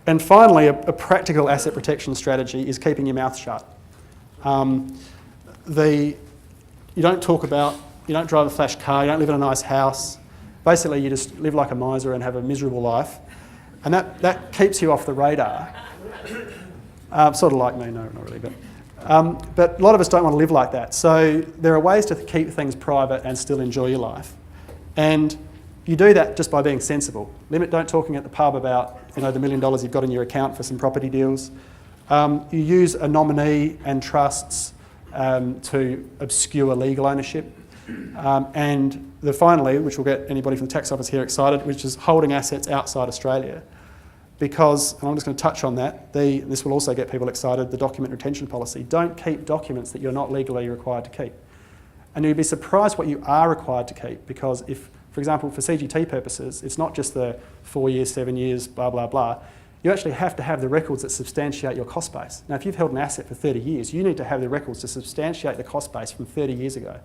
And finally, a practical asset protection strategy is keeping your mouth shut. You don't talk about, you don't drive a flash car, you don't live in a nice house. Basically, you just live like a miser and have a miserable life. And that keeps you off the radar. Sort of like me, no, not really, but a lot of us don't want to live like that. So there are ways to keep things private and still enjoy your life. And you do that just by being sensible. Don't talking at the pub about the $1 million you've got in your account for some property deals. You use a nominee and trusts to obscure legal ownership. And finally, which will get anybody from the tax office here excited, which is holding assets outside Australia. Because, and I'm just going to touch on that, this will also get people excited, the document retention policy. Don't keep documents that you're not legally required to keep. And you'd be surprised what you are required to keep, because if, for example, for CGT purposes, it's not just the 4 years, 7 years, blah, blah, blah. You actually have to have the records that substantiate your cost base. Now, if you've held an asset for 30 years, you need to have the records to substantiate the cost base from 30 years ago.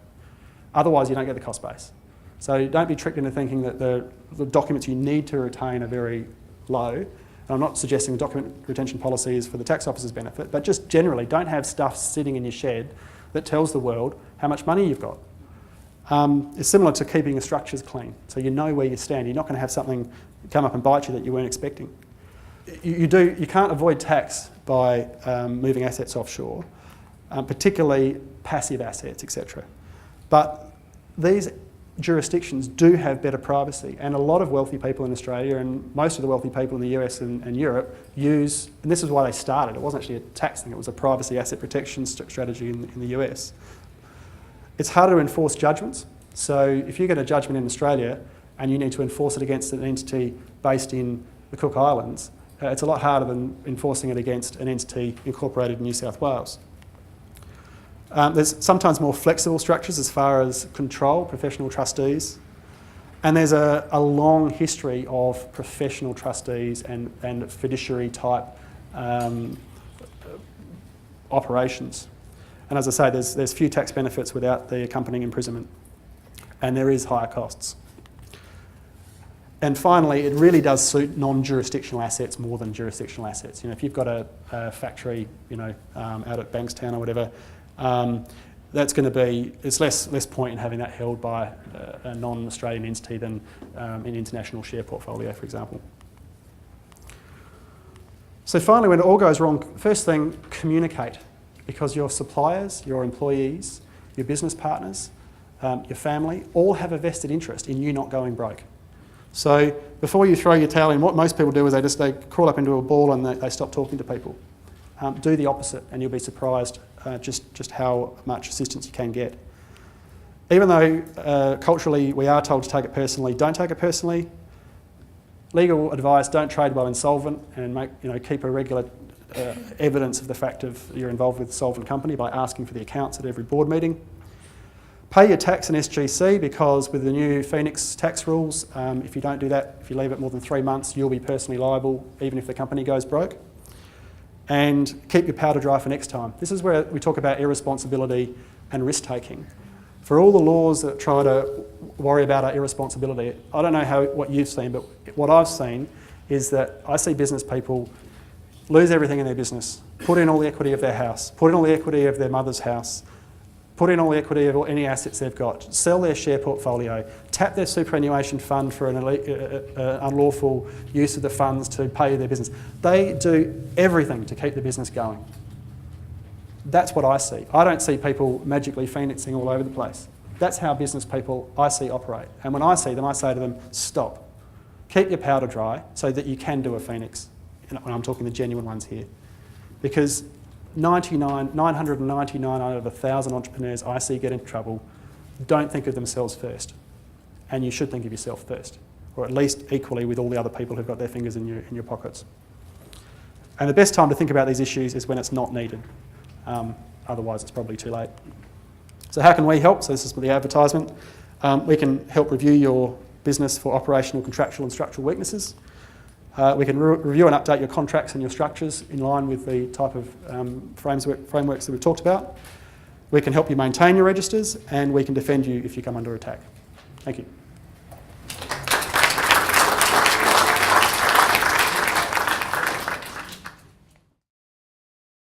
Otherwise, you don't get the cost base. So don't be tricked into thinking that the documents you need to retain are very low. And I'm not suggesting the document retention policy is for the tax office's benefit, but just generally, don't have stuff sitting in your shed that tells the world how much money you've got. It's similar to keeping your structures clean, so you know where you stand. You're not going to have something come up and bite you that you weren't expecting. You can't avoid tax by moving assets offshore, particularly passive assets, etc. But these jurisdictions do have better privacy, and a lot of wealthy people in Australia and most of the wealthy people in the US and Europe use, and this is why they started, it wasn't actually a tax thing, it was a privacy asset protection strategy in the US. It's harder to enforce judgments, so if you get a judgment in Australia and you need to enforce it against an entity based in the Cook Islands, it's a lot harder than enforcing it against an entity incorporated in New South Wales. There's sometimes more flexible structures as far as control, professional trustees, and there's a long history of professional trustees and fiduciary type operations. And as I say, there's few tax benefits without the accompanying imprisonment, and there is higher costs. And finally, it really does suit non-jurisdictional assets more than jurisdictional assets. If you've got a factory, out at Bankstown or whatever, that's going to be, it's less point in having that held by a non-Australian entity than an international share portfolio, for example. So finally, when it all goes wrong, first thing, communicate, because your suppliers, your employees, your business partners, your family, all have a vested interest in you not going broke. So before you throw your towel in, what most people do is they crawl up into a ball and they stop talking to people. Do the opposite, and you'll be surprised just how much assistance you can get. Even though culturally we are told to take it personally, don't take it personally. Legal advice: don't trade while insolvent, and keep a regular evidence of the fact of you're involved with a solvent company by asking for the accounts at every board meeting. Pay your tax and SGC, because with the new Phoenix tax rules, if you don't do that, if you leave it more than 3 months, you'll be personally liable even if the company goes broke. And keep your powder dry for next time. This is where we talk about irresponsibility and risk-taking. For all the laws that try to worry about our irresponsibility, I don't know what you've seen, but what I've seen is that I see business people lose everything in their business, put in all the equity of their house, put in all the equity of their mother's house, put in all the equity of any assets they've got, sell their share portfolio, tap their superannuation fund for an unlawful use of the funds to pay their business. They do everything to keep the business going. That's what I see. I don't see people magically phoenixing all over the place. That's how business people I see operate. And when I see them, I say to them, stop. Keep your powder dry so that you can do a phoenix. And I'm talking the genuine ones here. Because 999 out of 1,000 entrepreneurs I see get into trouble don't think of themselves first. And you should think of yourself first, or at least equally with all the other people who've got their fingers in your pockets. And the best time to think about these issues is when it's not needed. Otherwise, it's probably too late. So how can we help? So this is the advertisement. We can help review your business for operational, contractual and structural weaknesses. We can review and update your contracts and your structures in line with the type of frameworks that we've talked about. We can help you maintain your registers, and we can defend you if you come under attack. Thank you.